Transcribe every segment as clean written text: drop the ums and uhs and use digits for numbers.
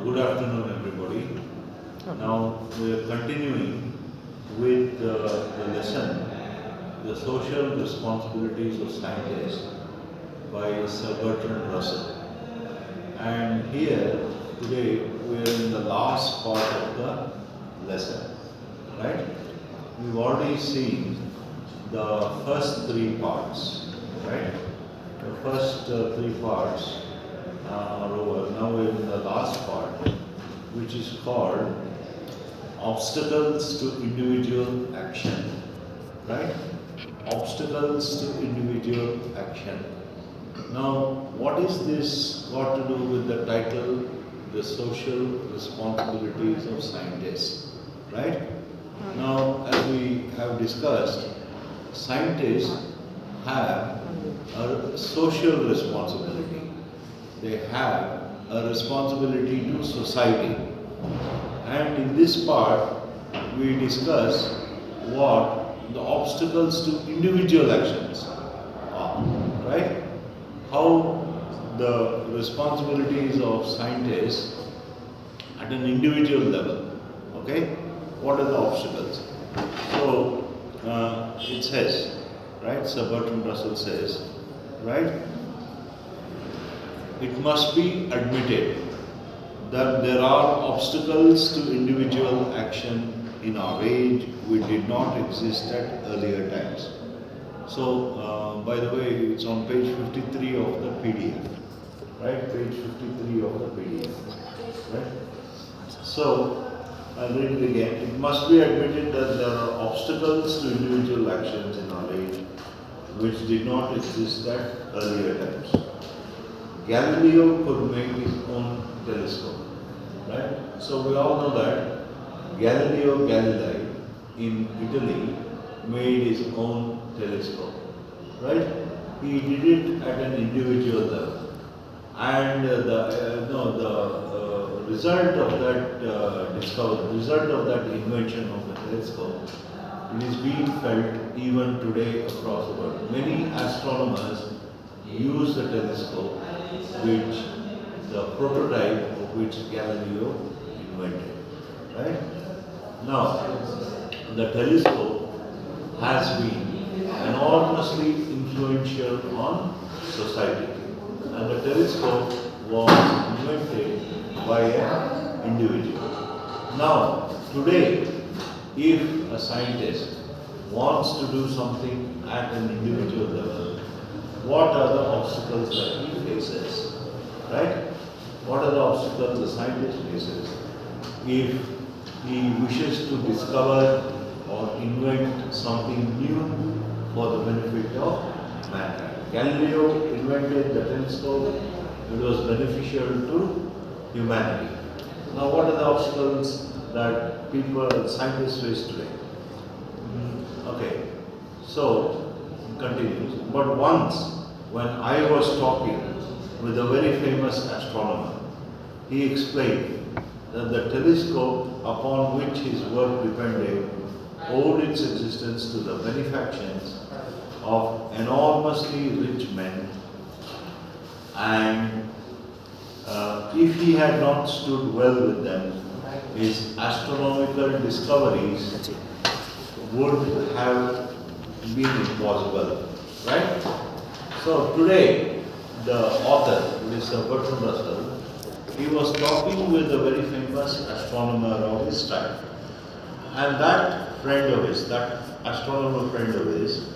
Good afternoon, everybody. Now we are continuing with the lesson, The Social Responsibilities of Scientists by Sir Bertrand Russell. And here, today, we are in the last part of the lesson, right? We've already seen the first three parts, right? The first three parts are over. Now we're in the last part, which is called Obstacles to Individual Action, right? Obstacles to Individual Action. Now, what is this got to do with the title, The Social Responsibilities of Scientists, right? Now, as we have discussed, scientists have a social responsibility. They have a responsibility to society. And in this part, we discuss what the obstacles to individual actions are, right? How the responsibilities of scientists at an individual level, okay? What are the obstacles? So, it says, right, Sir Bertrand Russell says, right, it must be admitted that there are obstacles to individual action in our age which did not exist at earlier times. So, by the way, it's on page 53 of the PDF, right? Page 53 of the PDF, right? So, I'll read it again. It must be admitted that there are obstacles to individual actions in our age which did not exist at earlier times. Galileo could make his own telescope, right? So we all know that Galileo Galilei in Italy made his own telescope, right? He did it at an individual level, and the result of that discovery, result of that invention of the telescope, it is being felt even today across the world. Many astronomers use the telescope, which the prototype of which Galileo invented, right? Now, the telescope has been enormously influential on society, and the telescope was invented by an individual. Now, today, if a scientist wants to do something at an individual level, what are the obstacles that he faces, right? What are the obstacles the scientist faces if he wishes to discover or invent something new for the benefit of mankind? Galileo invented the telescope. It was beneficial to humanity. Now, what are the obstacles that scientists face today? Okay, so continues. But once, when I was talking with a very famous astronomer, he explained that the telescope upon which his work depended owed its existence to the benefactions of enormously rich men, and if he had not stood well with them, his astronomical discoveries would have been impossible, right? So today, the author, which is Sir Bertrand Russell, he was talking with a very famous astronomer of his time, and that friend of his, that astronomer friend of his,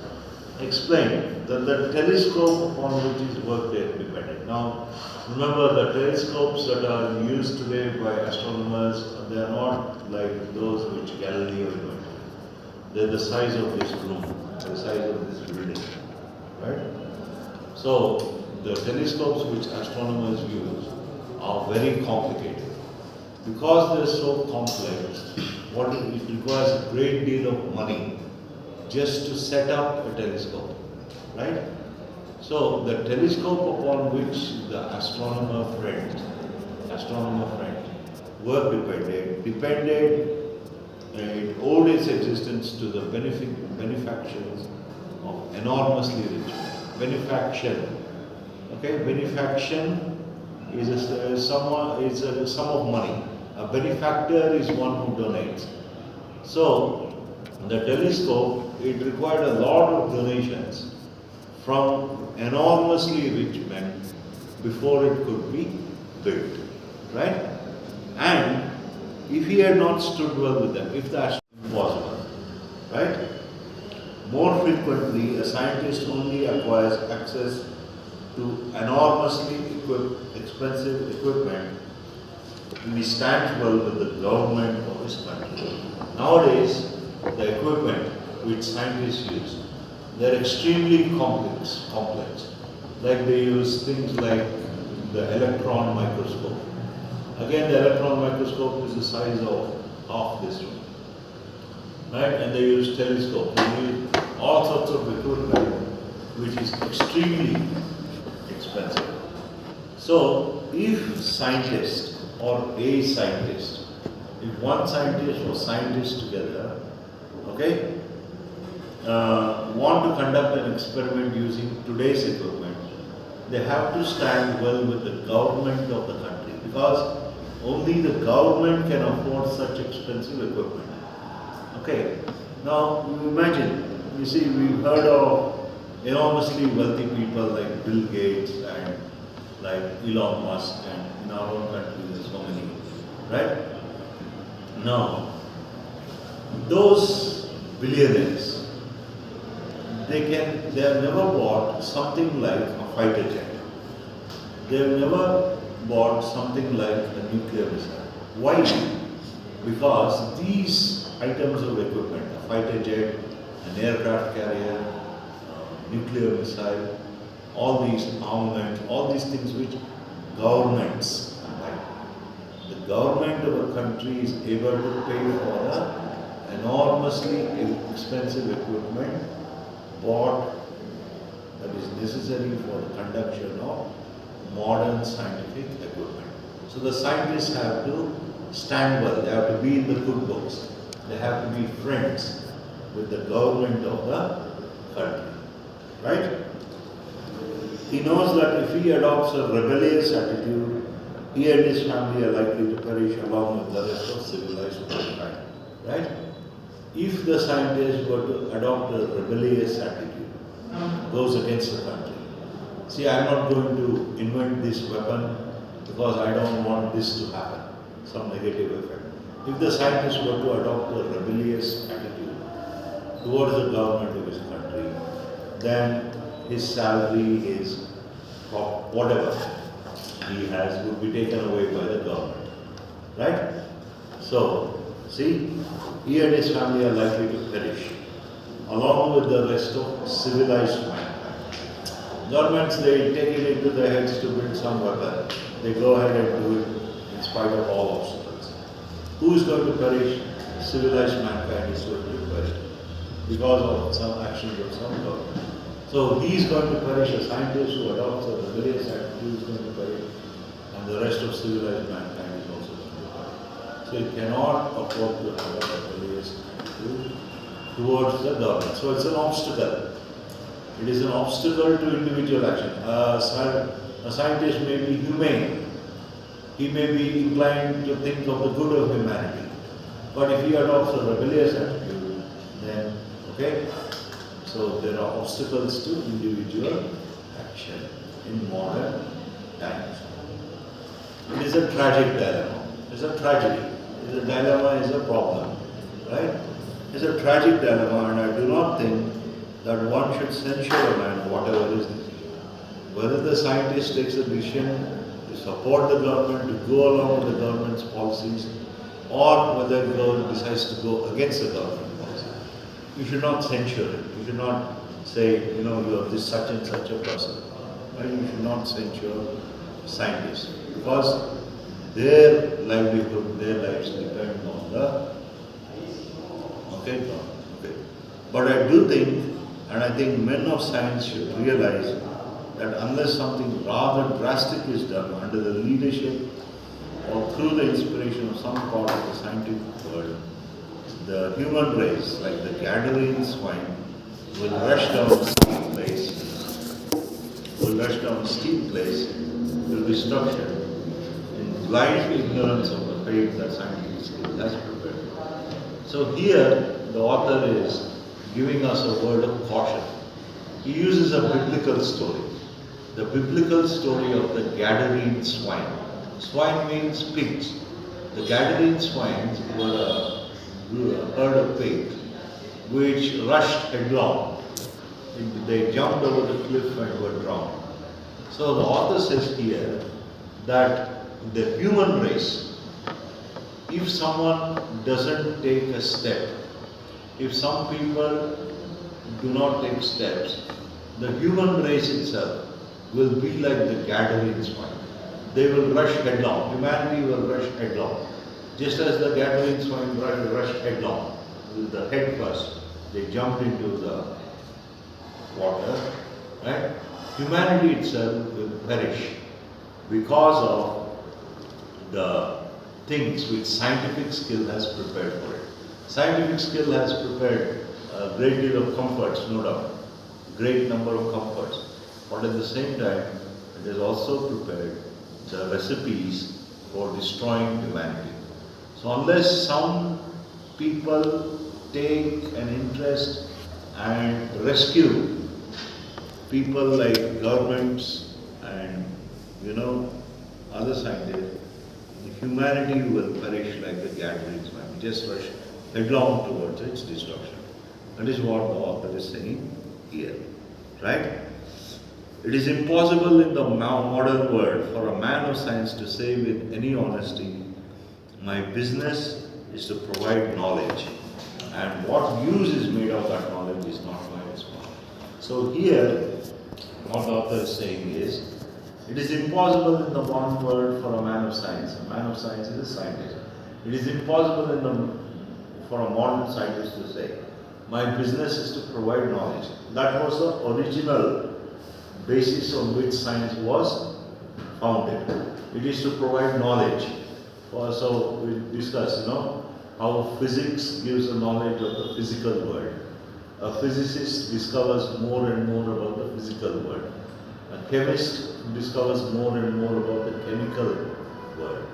explained that the telescope upon which his work depended. Now, remember, the telescopes that are used today by astronomers, they are not like those which Galileo invented. They're the size of this room, the size of this building, right? So, the telescopes which astronomers use are very complicated. Because they're so complex, it requires a great deal of money just to set up a telescope, right? So, the telescope upon which the astronomer friend work depended, it owed its existence to the benefactions of enormously rich men. Benefaction, okay? Benefaction is a sum of money. A benefactor is one who donates. So the telescope, it required a lot of donations from enormously rich men before it could be built, right? And if he had not stood well with them, if that's impossible, right? More frequently, a scientist only acquires access to enormously expensive equipment if he stands well with the government of his country. Nowadays, the equipment which scientists use, they're extremely complex. Like they use things like the electron microscope. Again, the electron microscope is the size of half this room, right? And they use telescope. They use all sorts of equipment which is extremely expensive. So, if scientists or a scientist, if one scientist or scientists together, okay, want to conduct an experiment using today's equipment, they have to stand well with the government of the country, because only the government can afford such expensive equipment. Okay, now you imagine, you see, we've heard of enormously wealthy people like Bill Gates and like Elon Musk, and in our own country there's so many, right? Now, those billionaires, they have never bought something like a fighter jet. They have never bought something like a nuclear missile. Why? Because these items of equipment, a fighter jet, an aircraft carrier, nuclear missile, all these armaments, all these things which governments buy. The government of a country is able to pay for the enormously expensive equipment bought that is necessary for the conduction of modern scientific equipment. So the scientists have to stand well, they have to be in the good books, they have to be friends with the government of the country, right? He knows that if he adopts a rebellious attitude, he and his family are likely to perish along with the rest of civilized mankind, right? If the scientists were to adopt a rebellious attitude, goes against the country. See, I am not going to invent this weapon because I don't want this to happen, some negative effect. If the scientists were to adopt a rebellious attitude towards the government of his country, then his salary, his whatever he has would be taken away by the government, right? So, see, he and his family are likely to perish along with the rest of civilized mankind. Governments, they take it into their heads to build some weapon. They go ahead and do it in spite of all obstacles. Who is going to perish? Civilized mankind is going to perish because of some actions of some government. So he is going to perish, a scientist who adopts a rebellious attitude is going to perish, and the rest of civilized mankind is also going to perish. So it cannot afford to have a rebellious attitude towards the government. So it's an obstacle. It is an obstacle to individual action. A scientist may be humane. He may be inclined to think of the good of humanity. But if he adopts a rebellious attitude, then, okay, so there are obstacles to individual action in modern times. It is a tragic dilemma. It's a tragedy. It's a dilemma, is a problem, right? It's a tragic dilemma, and I do not think that one should censure a man whatever his decision. Whether the scientist takes a decision to support the government, to go along with the government's policies, or whether the government decides to go against the government policy. You should not censure it. You should not say, you know, you are this such and such a person. Right? You should not censure scientists, because their livelihood, their lives depend on the okay. But I do think, and I think men of science should realize that unless something rather drastic is done under the leadership or through the inspiration of some part of the scientific world, the human race, like the gathering swine, will rush down a steep place, to destruction blind ignorance of the fate that scientific skill has prepared. So here, the author is giving us a word of caution. He uses a biblical story. The biblical story of the Gadarene swine. Swine means pigs. The Gadarene swines were a herd of pigs which rushed headlong. They jumped over the cliff and were drowned. So the author says here that the human race, if someone doesn't take a step, if some people do not take steps, the human race itself will be like the Gadarene swine. They will rush headlong. Humanity will rush headlong. Just as the Gadarene swine rushed headlong with the head first, they jumped into the water, right? Humanity itself will perish because of the things which scientific skill has prepared for it. Scientific skill has prepared a great deal of comforts, no doubt, great number of comforts, but at the same time, it has also prepared the recipes for destroying humanity. So unless some people take an interest and rescue people like governments and other scientists, humanity will perish like the Gadarene swine, just rush headlong towards its destruction. That is what the author is saying here, right? It is impossible in the modern world for a man of science to say with any honesty, my business is to provide knowledge, and what use is made of that knowledge is not my responsibility. So here, what the author is saying is, it is impossible in the modern world for a man of science. A man of science is a scientist. It is impossible for a modern scientist to say, my business is to provide knowledge. That was the original basis on which science was founded. It is to provide knowledge. So we discuss, how physics gives a knowledge of the physical world. A physicist discovers more and more about the physical world. A chemist discovers more and more about the chemical world.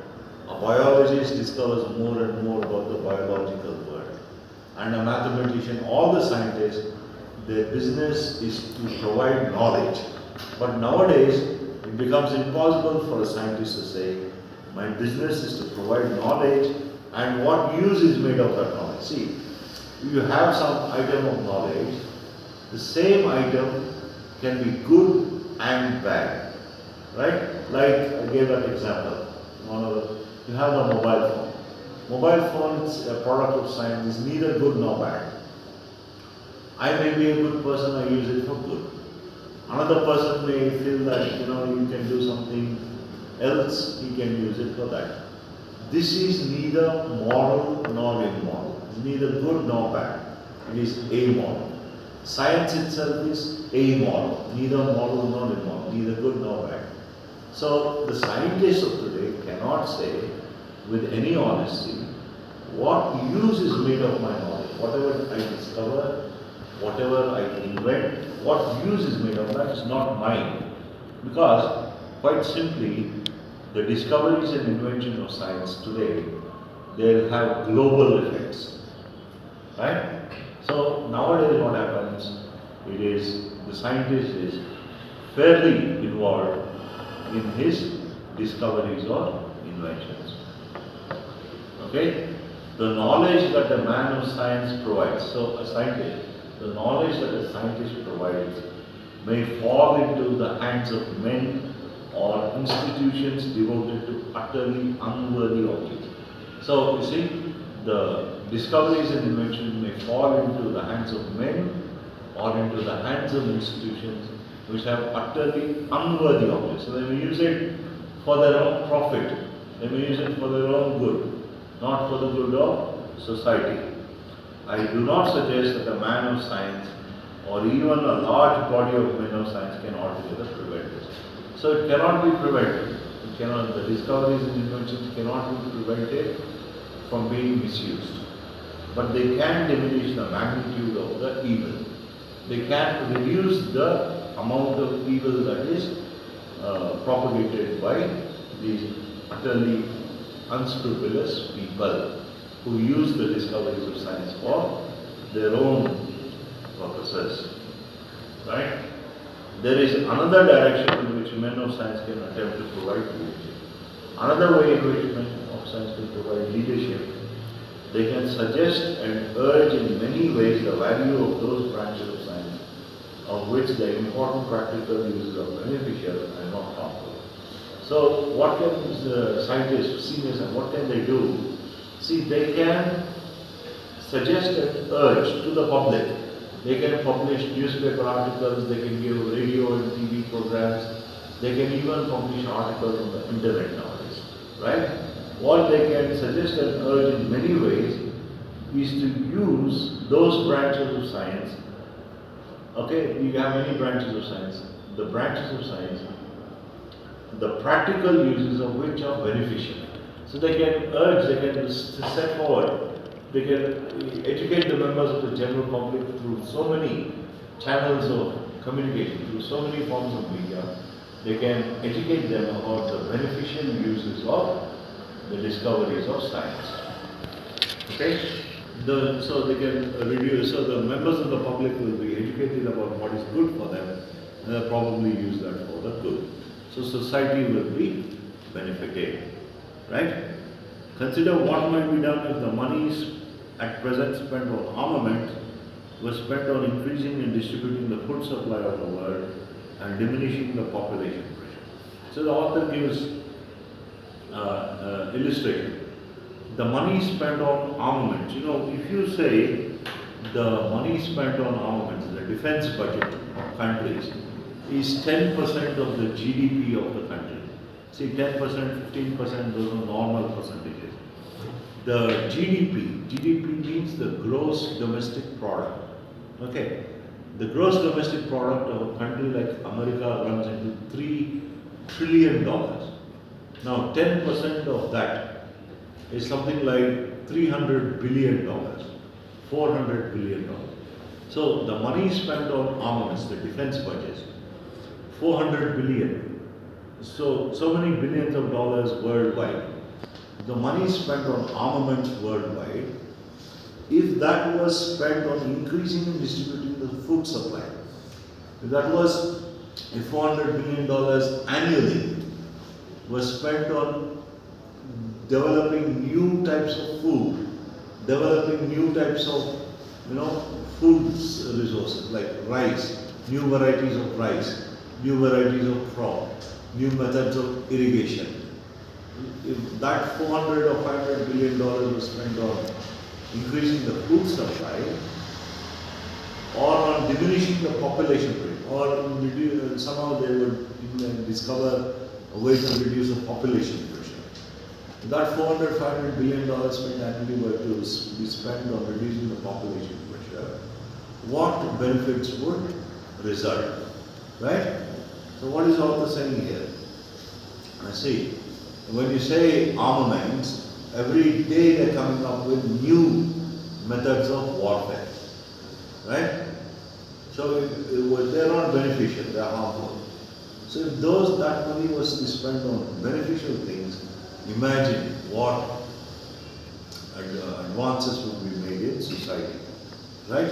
A biologist discovers more and more about the biological world. And a mathematician, all the scientists, their business is to provide knowledge. But nowadays, it becomes impossible for a scientist to say, my business is to provide knowledge, and what use is made of that knowledge. See, if you have some item of knowledge, the same item can be good and bad, right? Like I gave that example. You have a mobile phone. Mobile phone is a product of science, is neither good nor bad. I may be a good person, I use it for good. Another person may feel that you can do something else, he can use it for that. This is neither moral nor immoral. It's neither good nor bad. It is amoral. Science itself is amoral, neither moral nor immoral, neither good nor bad. So the scientists of today cannot say with any honesty what use is made of my knowledge. Whatever I discover, whatever I invent, what use is made of that is not mine. Because quite simply, the discoveries and inventions of science today, they have global effects, right? So nowadays what happens, it is the scientist is fairly involved in his discoveries or inventions. Okay? The knowledge that a man of science provides, so a scientist, the knowledge that a scientist provides may fall into the hands of men or institutions devoted to utterly unworthy objects. So you see, the discoveries and inventions may fall into the hands of men or into the hands of institutions which have utterly unworthy objects. So they may use it for their own profit, they may use it for their own good, not for the good of society. I do not suggest that a man of science or even a large body of men of science can altogether prevent this. So it cannot be prevented. The discoveries and inventions cannot be prevented from being misused. But they can diminish the magnitude of the evil. They can reduce the amount of evil that is propagated by these utterly unscrupulous people who use the discoveries of science for their own purposes. Right? There is another direction in which men of science can attempt to provide leadership. Another way in which men of science can provide leadership, they can suggest and urge in many ways the value of those branches of science of which the important practical uses are beneficial and not harmful. So what can scientists, seniors, and what can they do? See, they can suggest and urge to the public. They can publish newspaper articles, they can give radio and TV programs, they can even publish articles on the internet nowadays, right? What they can suggest and urge in many ways is to use those branches of science. Okay, we have many branches of science. The branches of science, the practical uses of which are beneficial. So they can urge, they can set forward, they can educate the members of the general public through so many channels of communication, through so many forms of media. They can educate them about the beneficial uses of the discoveries of science. Okay? So they can reduce, so the members of the public will be educated about what is good for them, and they'll probably use that for the good. So society will be benefited, right? Consider what might be done if the monies at present spent on armament were spent on increasing and distributing the food supply of the world and diminishing the population pressure. So the author gives illustration. The money spent on armaments, if you say the money spent on armaments, the defense budget of countries is 10% of the GDP of the country. See, 10%, 15%, those are normal percentages. The GDP means the gross domestic product. Okay, the gross domestic product of a country like America runs into $3 trillion. Now, 10% of that is something like $300 billion, $400 billion. So the money spent on armaments, the defense budget, 400 billion. So many billions of dollars worldwide. The money spent on armaments worldwide, if that was spent on increasing and distributing the food supply, if that was $400 billion annually was spent on developing new types of food, developing new types of food resources like rice, new varieties of rice, new varieties of crop, new methods of irrigation. If that 400 or 500 billion dollars was spent on increasing the food supply, or on diminishing the population rate, or somehow they would discover a way to reduce the population pressure. If that 400, 500 billion dollars spent annually were to be spent on reducing the population pressure, what benefits would result, right? So what is the author saying here? See, when you say armaments, every day they're coming up with new methods of warfare, right? So they're not beneficial, they're harmful. So if that money was to be spent on beneficial things, imagine what advances would be made in society, right?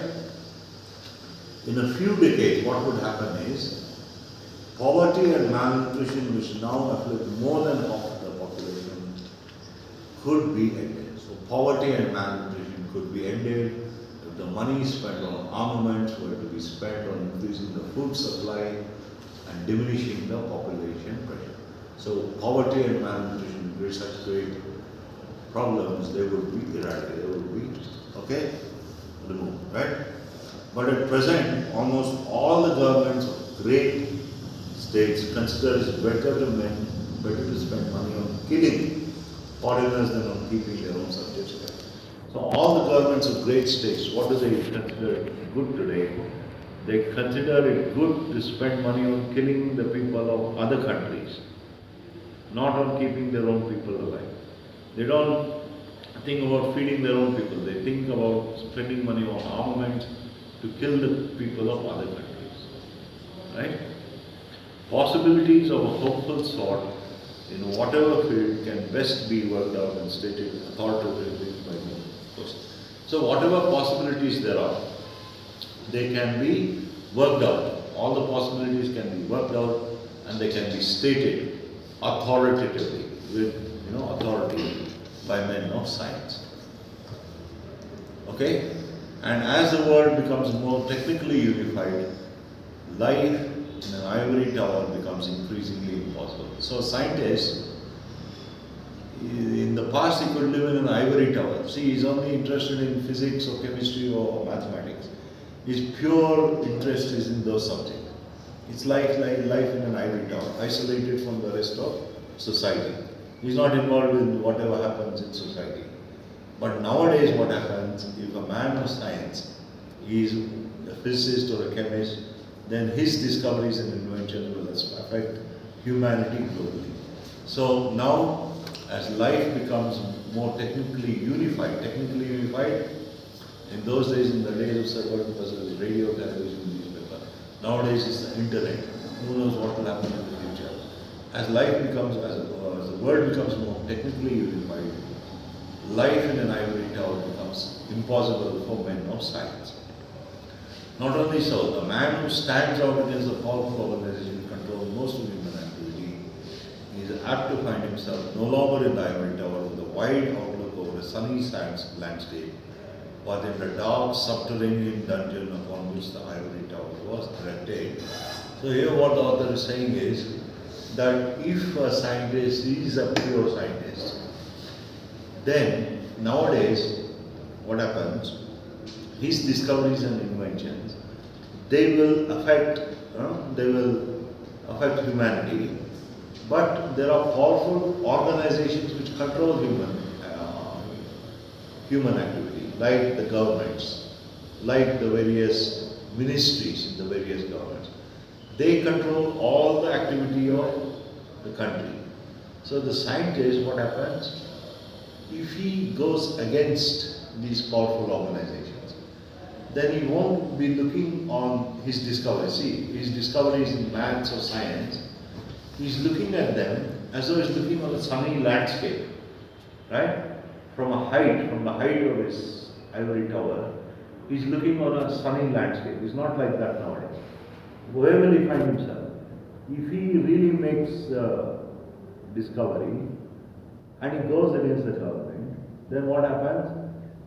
In a few decades, what would happen is poverty and malnutrition, which now afflict more than half the population, could be ended. So poverty and malnutrition could be ended if the money spent on armaments were to be spent on increasing the food supply and diminishing the population pressure. So poverty and malnutrition were such great problems, they would be eradicated, they would be, removed, right? But at present, almost all the governments of great states consider it better to spend money on killing foreigners than on keeping their own subjects there. So all the governments of great states, what do they consider good today? They consider it good to spend money on killing the people of other countries, not on keeping their own people alive. They don't think about feeding their own people. They think about spending money on armaments to kill the people of other countries, right? Possibilities of a hopeful sort in whatever field can best be worked out and stated authoritatively by the person. So whatever possibilities there are, they can be worked out. All the possibilities can be worked out and they can be stated authoritatively with authority by men of science. Okay? And as the world becomes more technically unified, life in an ivory tower becomes increasingly impossible. So scientists, in the past he could live in an ivory tower. See, he's only interested in physics or chemistry or mathematics. His pure interest is in those subjects. It's like life in an ivory tower, isolated from the rest of society. He's not involved in whatever happens in society. But nowadays what happens, if a man of science is a physicist or a chemist, then his discoveries and inventions will affect humanity globally. So now, as life becomes more technically unified, in those days, in the days of circuit, it was radio, television, newspaper. Nowadays it's the internet. Who knows what will happen in the future? As life becomes, as the world becomes more technically unified, life in an ivory tower becomes impossible for men of science. Not only so, the man who stands out against the powerful organization controlling most of human activity is apt to find himself no longer in the ivory tower with a wide outlook over a sunny landscape, but in the dark subterranean dungeon upon which the ivory tower was erected. So here what the author is saying is that if a scientist is a pure scientist, then nowadays what happens, his discoveries and inventions, they will affect humanity, but there are powerful organizations which control human activity, like the governments, like the various ministries in the various governments. They control all the activity of the country. So the scientist, what happens, if he goes against these powerful organizations, then he won't be looking on his discoveries. See, his discoveries in maths or science, he's looking at them as though he's looking on a sunny landscape, right? From the height of his ivory tower, he's looking on a sunny landscape. It's not like that nowadays. Where will he find himself? If he really makes a discovery and he goes against the government, then what happens?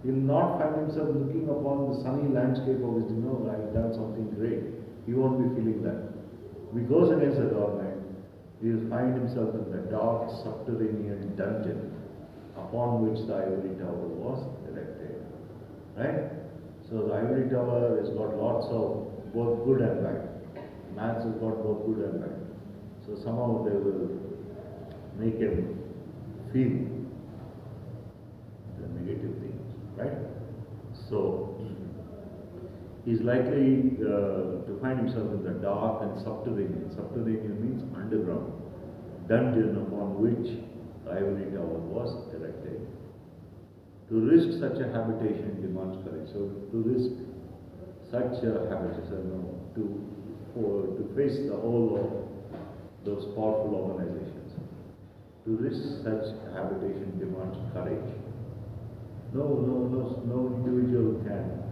He'll not find himself looking upon the sunny landscape of his, I've done something great. He won't be feeling that. If he goes against the government, he'll find himself in the dark subterranean dungeon upon which the ivory tower was erected. Right? So the ivory tower has got lots of both good and bad. Maths has got both good and bad. So somehow they will make him feel the negative things, right? So he's likely to find himself in the dark and subterranean. Subterranean means underground dungeon upon which the ivory tower was erected. To risk such a habitation demands courage. So to risk such a habitation, to face the whole of those powerful organizations. To risk such habitation demands courage. No individual can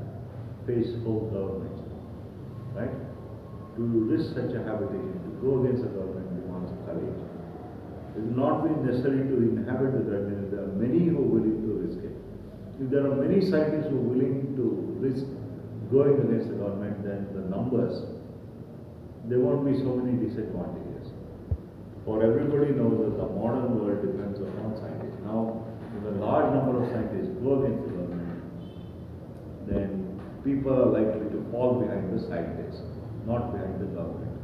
face whole government, right? To risk such a habitation, to go against the government demands courage. It will not be necessary to inhabit the dungeon if there are many who are willing to risk it. If there are many scientists who are willing to risk going against the government, then the numbers, there won't be so many disadvantages. For everybody knows that the modern world depends upon scientists. Now, if a large number of scientists go against the government, then people are likely to fall behind the scientists, not behind the government.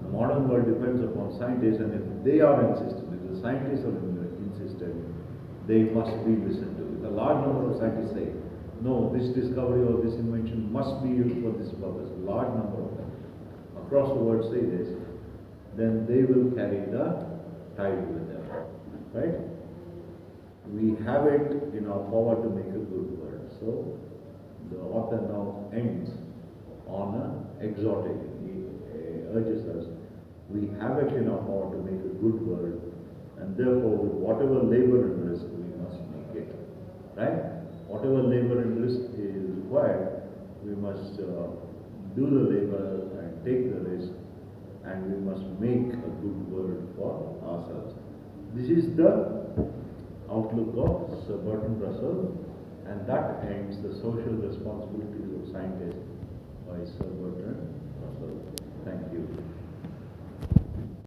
The modern world depends upon scientists, and if they are insistent, if the scientists are insistent, they must be listened to. If a large number of scientists say, no, this discovery or this invention must be used for this purpose, a large number of them across the world say this, then they will carry the tide with them, right? We have it in our power to make a good world. So the author now ends on an exhortation. He urges us, We have it in our power to make a good world, and therefore, with whatever labor and risk, we must make it. Right? Whatever labor and risk is required, we must do the labor and take the risk, and we must make a good world for ourselves. This is the outlook of Sir Bertrand Russell, and that ends the social responsibilities of scientists by Sir Bertrand Russell. Thank you.